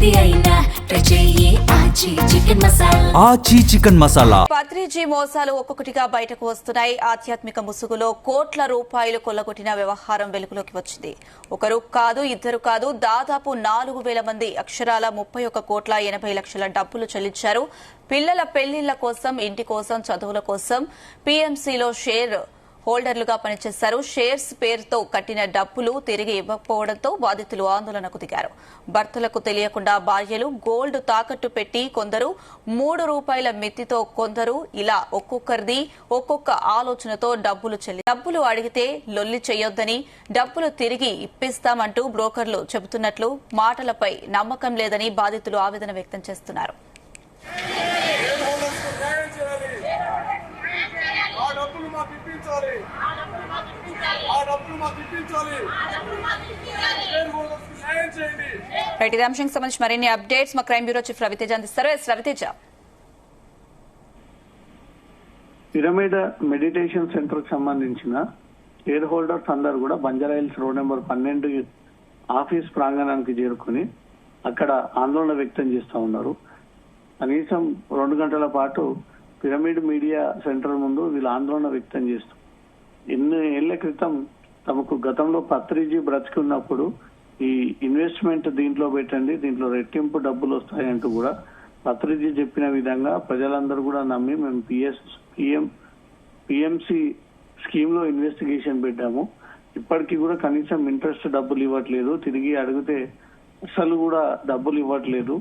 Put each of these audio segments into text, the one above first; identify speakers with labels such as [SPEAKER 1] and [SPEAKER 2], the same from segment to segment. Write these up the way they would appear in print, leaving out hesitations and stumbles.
[SPEAKER 1] ఏది అయినా ఆచి చికెన్ మసాలా.
[SPEAKER 2] పత్రిజీ మోసాలు ఒక్కొక్కటిగా బయటకు వస్తున్నాయి. ఆధ్యాత్మిక ముసుగులో కోట్ల రూపాయలు కొల్లగొట్టిన వ్యవహారం వెలుగులోకి వచ్చింది. ఒకరు కాదు, ఇద్దరు కాదు, దాదాపు 4,000 మంది అక్షరాల 31,80,00,000 డబ్బులు చెల్లించారు. పిల్లల పెళ్లిళ్ల కోసం, ఇంటి కోసం, చదువుల కోసం పీఎంసీలో షేర్ హోల్డర్లుగా పనిచేశారు. షేర్స్ పేరుతో కట్టిన డబ్బులు తిరిగి ఇవ్వకపోవడంతో బాధితులు ఆందోళనకు దిగారు. భర్తలకు తెలియకుండా భార్యలు గోల్డ్ తాకట్టు పెట్టి కొందరు ₹3 మిత్తితో, కొందరు ఇలా ఒక్కొక్కరిది ఒక్కొక్క ఆలోచనతో డబ్బులు అడిగితే లొల్లి చేయొద్దని, డబ్బులు తిరిగి ఇప్పిస్తామంటూ బ్రోకర్లు చెబుతున్నట్లు మాటలపై నమ్మకం లేదని బాధితులు ఆవేదన వ్యక్తం చేస్తున్నారు. ఇదే అంశానికి సంబంధించి మరిన్ని అప్డేట్స్ మా క్రైమ్ బ్యూరో చీఫ్ రవితేజ అందిస్తారు. రవితేజ,
[SPEAKER 3] పిరమిడ్ మెడిటేషన్ సెంటర్ కు సంబంధించిన షేర్ హోల్డర్స్ అందరూ కూడా బంజారాహిల్స్ రోడ్ నెంబర్ 12 ఆఫీస్ ప్రాంగణానికి చేరుకుని అక్కడ ఆందోళన వ్యక్తం చేస్తా ఉన్నారు. కనీసం 2 గంటల పాటు పిరమిడ్ మీడియా సెంటర్ ముందు వీళ్ళు ఆందోళన వ్యక్తం చేస్తూ, ఎన్ని ఏళ్ల క్రితం తమకు గతంలో పత్రిజీ బ్రతికున్నప్పుడు ఈ ఇన్వెస్ట్మెంట్ దీంట్లో పెట్టండి, దీంట్లో రెట్టింపు డబ్బులు వస్తాయంటూ కూడా పత్రిజీ చెప్పిన విధంగా ప్రజలందరూ కూడా నమ్మి మేము పిఎంసి స్కీమ్ లో ఇన్వెస్టిగేషన్ పెట్టాము. ఇప్పటికీ కూడా కనీసం ఇంట్రెస్ట్ డబ్బులు ఇవ్వట్లేదు, తిరిగి అడిగితే అసలు కూడా డబ్బులు ఇవ్వట్లేదు.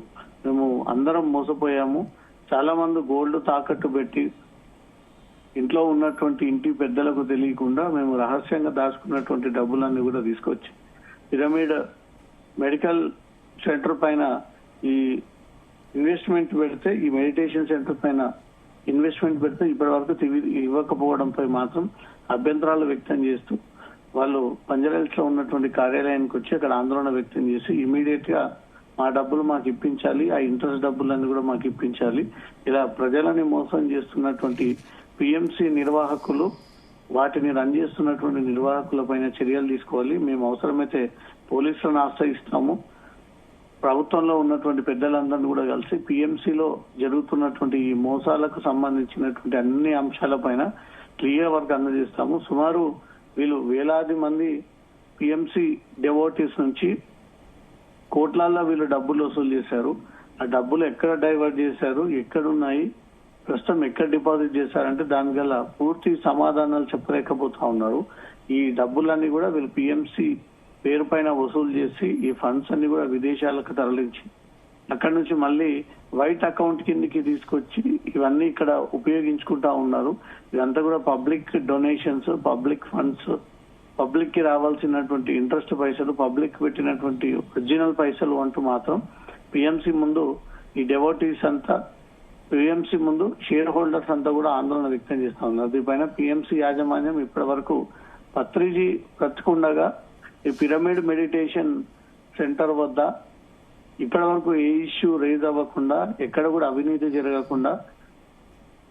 [SPEAKER 3] మేము అందరం మోసపోయాము. చాలా మంది గోల్డ్ తాకట్టు పెట్టి ఇంట్లో ఉన్నటువంటి ఇంటి పెద్దలకు తెలియకుండా మేము రహస్యంగా దాచుకున్నటువంటి డబ్బులన్నీ కూడా తీసుకొచ్చి పిరమిడ్ మెడికల్ సెంటర్ పైన ఈ ఇన్వెస్ట్మెంట్ పెడితే, ఈ మెడిటేషన్ సెంటర్ పైన ఇన్వెస్ట్మెంట్ పెడితే ఇప్పటి వరకు ఇవ్వకపోవడంపై మాత్రం అభ్యంతరాలు వ్యక్తం చేస్తూ వాళ్ళు బంజారాహిల్స్ లో ఉన్నటువంటి కార్యాలయానికి వచ్చి అక్కడ ఆందోళన వ్యక్తం చేసి ఇమీడియట్ గా మా డబ్బులు మాకు ఇప్పించాలి, ఆ ఇంట్రెస్ట్ డబ్బులన్నీ కూడా మాకు ఇప్పించాలి, ఇలా ప్రజలని మోసం చేస్తున్నటువంటి పిఎంసి నిర్వాహకులు, వాటిని రన్ చేస్తున్నటువంటి నిర్వాహకుల పైన చర్యలు తీసుకోవాలి. మేము అవసరమైతే పోలీసులను ఆశ్రయిస్తాము. ప్రభుత్వంలో ఉన్నటువంటి పెద్దలందరినీ కూడా కలిసి పిఎంసిలో జరుగుతున్నటువంటి ఈ మోసాలకు సంబంధించినటువంటి అన్ని అంశాలపైన క్లియర్ వర్క్ అందజేస్తాము. సుమారు వీళ్ళు వేలాది మంది పిఎంసి డెవోటీస్ నుంచి కోట్లల్లో వీళ్ళు డబ్బులు వసూలు చేశారు. ఆ డబ్బులు ఎక్కడ డైవర్ట్ చేశారు, ఎక్కడున్నాయి, ప్రస్తుతం ఎక్కడ డిపాజిట్ చేశారంటే దాని గల పూర్తి సమాధానాలు చెప్పలేకపోతా ఉన్నారు. ఈ డబ్బులన్నీ కూడా వీళ్ళు పిఎంసి పేరు పైన వసూలు చేసి ఈ ఫండ్స్ అన్ని కూడా విదేశాలకు తరలించి అక్కడి నుంచి మళ్ళీ వైట్ అకౌంట్ కిందకి తీసుకొచ్చి ఇవన్నీ ఇక్కడ ఉపయోగించుకుంటా ఉన్నారు. ఇదంతా కూడా public donations, public funds, public కి రావాల్సినటువంటి ఇంట్రెస్ట్ పైసలు, పబ్లిక్ పెట్టినటువంటి ఒరిజినల్ పైసలు అంటూ మాత్రం పిఎంసి ముందు ఈ డెవోటీస్ అంతా, పిఎంసి ముందు షేర్ హోల్డర్స్ అంతా కూడా ఆందోళన వ్యక్తం చేస్తా ఉన్నారు. దీనిపైన పిఎంసి యాజమాన్యం ఇప్పటి వరకు పత్రిజీ బ్రతికుండగా ఈ పిరమిడ్ మెడిటేషన్ సెంటర్ వద్ద ఇప్పటి వరకు ఏ ఇష్యూ రేజ్ అవ్వకుండా, ఎక్కడ కూడా అవినీతి జరగకుండా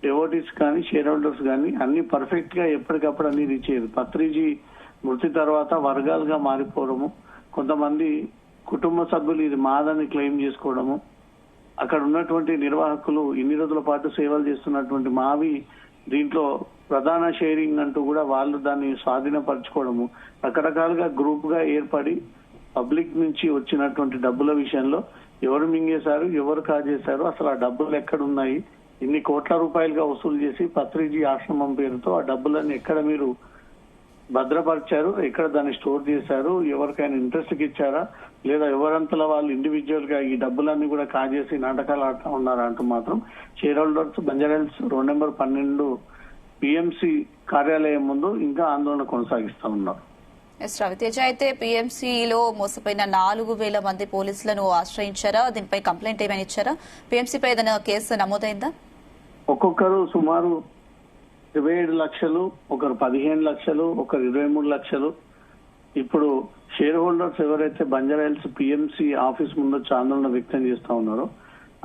[SPEAKER 3] డెవోటీస్ కానీ షేర్ హోల్డర్స్ కానీ అన్ని పర్ఫెక్ట్ గా ఎప్పటికప్పుడు అన్ని రీచ్ అయ్యేది. పత్రిజీ మృతి తర్వాత వర్గాలుగా మారిపోవడము, కొంతమంది కుటుంబ సభ్యులు ఇది మాదని క్లెయిమ్ చేసుకోవడము, అక్కడ ఉన్నటువంటి నిర్వాహకులు ఇన్ని రోజుల పాటు సేవలు చేస్తున్నటువంటి మావి దీంట్లో ప్రధాన షేరింగ్ అంటూ కూడా వాళ్ళు దాన్ని స్వాధీనపరచుకోవడము, రకరకాలుగా గ్రూప్ గా ఏర్పడి పబ్లిక్ నుంచి వచ్చినటువంటి డబ్బుల విషయంలో ఎవరు మింగేశారు, ఎవరు కాజేశారు, అసలు ఆ డబ్బులు ఎక్కడున్నాయి, ఇన్ని కోట్ల రూపాయలుగా వసూలు చేసి పత్రిజీ ఆశ్రమం పేరుతో ఆ డబ్బులన్నీ ఎక్కడ మీరు భద్రపరిచారు, ఎక్కడ దాన్ని స్టోర్ చేశారు, ఎవరికైనా ఇంట్రెస్ట్ కి ఇచ్చారా, లేదా ఎవరంతలా వాళ్ళు ఇండివిజువల్ గా ఈ డబ్బులన్నీ కూడా కాజేసి నాటకాలు ఆడుతూ ఉన్నారా అంటూ మాత్రం share holders Banjara Hills road number 12 PMC కార్యాలయం ముందు ఇంకా ఆందోళన కొనసాగిస్తా ఉన్నారు.
[SPEAKER 2] రవితేజ, అయితే పీఎంసీలో మోసపోయిన 4,000 మంది పోలీసులను ఆశ్రయించారా? దీనిపై కంప్లైంట్ ఏమైనా ఇచ్చారా? పీఎంసీపై ఏదైనా కేసు నమోదైందా?
[SPEAKER 3] ఒక్కొక్కరు సుమారు 27 లక్షలు, ఒకరు 15 లక్షలు, ఒకరు 23 లక్షలు. ఇప్పుడు షేర్ హోల్డర్స్ ఎవరైతే బంజారాహిల్స్ పిఎంసి ఆఫీస్ ముందు వచ్చి ఆందోళన వ్యక్తం చేస్తా ఉన్నారో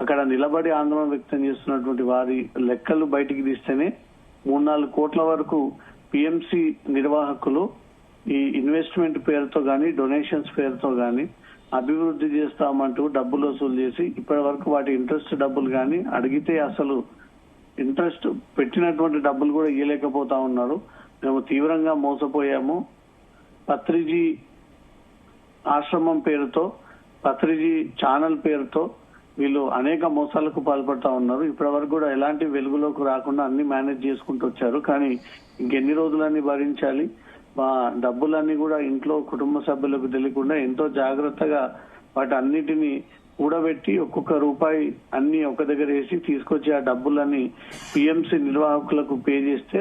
[SPEAKER 3] అక్కడ నిలబడి ఆందోళన వ్యక్తం చేస్తున్నటువంటి వారి లెక్కలు బయటికి తీస్తేనే 3-4 కోట్ల వరకు పిఎంసి నిర్వాహకులు ఈ ఇన్వెస్ట్మెంట్ పేరుతో గానీ, డొనేషన్స్ పేరుతో గానీ, అభివృద్ధి చేస్తామంటూ డబ్బులు వసూలు చేసి ఇప్పటి వరకు వాటి ఇంట్రెస్ట్ డబ్బులు కానీ అడిగితే అసలు ఇంట్రెస్ట్ పెట్టినటువంటి డబ్బులు కూడా ఇవ్వలేకపోతా ఉన్నారు. మేము తీవ్రంగా మోసపోయాము. పత్రిజీ ఆశ్రమం పేరుతో, పత్రిజీ ఛానల్ పేరుతో వీళ్ళు అనేక మోసాలకు పాల్పడతా ఉన్నారు. ఇప్పటి వరకు కూడా ఎలాంటి వెలుగులోకి రాకుండా అన్ని మేనేజ్ చేసుకుంటూ వచ్చారు. కానీ ఇంకెన్ని రోజులన్నీ భరించాలి? మా డబ్బులన్నీ కూడా ఇంట్లో కుటుంబ సభ్యులకు తెలియకుండా ఎంతో జాగ్రత్తగా వాటి అన్నిటినీ కూడబెట్టి ఒక్కొక్క రూపాయి అన్ని ఒక దగ్గర వేసి తీసుకొచ్చి ఆ డబ్బులన్నీ పిఎంసి నిర్వాహకులకు పే చేస్తే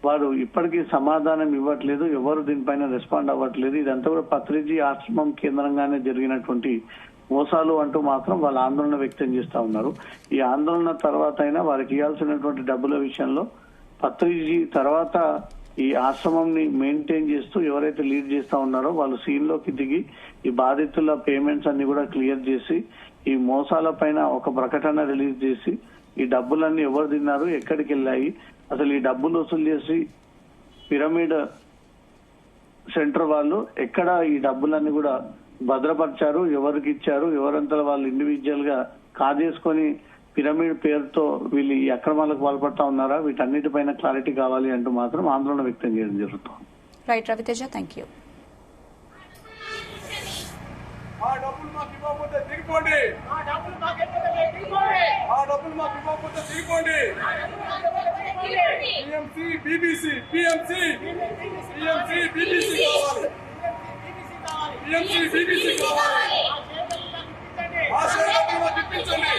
[SPEAKER 3] వారు ఇప్పటికీ సమాధానం ఇవ్వట్లేదు. ఎవరు దీనిపైన రెస్పాండ్ అవ్వట్లేదు. ఇదంతా కూడా పత్రిజీ ఆశ్రమం కేంద్రంగానే జరిగినటువంటి మోసాలు అంటూ మాత్రం వాళ్ళ ఆందోళన వ్యక్తం చేస్తా ఉన్నారు. ఈ ఆందోళన తర్వాత అయినా వారికి ఇవ్వాల్సినటువంటి డబ్బుల విషయంలో పత్రిజీ తర్వాత ఈ ఆశ్రమం ని మెయింటైన్ చేస్తూ ఎవరైతే లీడ్ చేస్తా ఉన్నారో వాళ్ళు సీన్ లోకి దిగి ఈ బాధితుల పేమెంట్స్ అన్ని కూడా క్లియర్ చేసి ఈ మోసాల పైన ఒక ప్రకటన రిలీజ్ చేసి ఈ డబ్బులన్నీ ఎవరు తిన్నారు, ఎక్కడికి వెళ్ళాయి, అసలు ఈ డబ్బులు వసూలు చేసి పిరమిడ్ సెంటర్ వాళ్ళు ఎక్కడ ఈ డబ్బులన్నీ కూడా భద్రపరిచారు, ఎవరికి ఇచ్చారు, ఎవరంతా వాళ్ళు ఇండివిజువల్ గా కాజేసుకొని పిరమిడ్ పేరుతో వీళ్ళు ఈ అక్రమాలకు పాల్పడతా ఉన్నారా, వీటన్నిటిపైన క్లారిటీ కావాలి అంటూ మాత్రం ఆందోళన వ్యక్తం చేయడం జరుగుతుంది.
[SPEAKER 2] Right Ravi Teja, thank you.
[SPEAKER 4] ఇప్పించండి.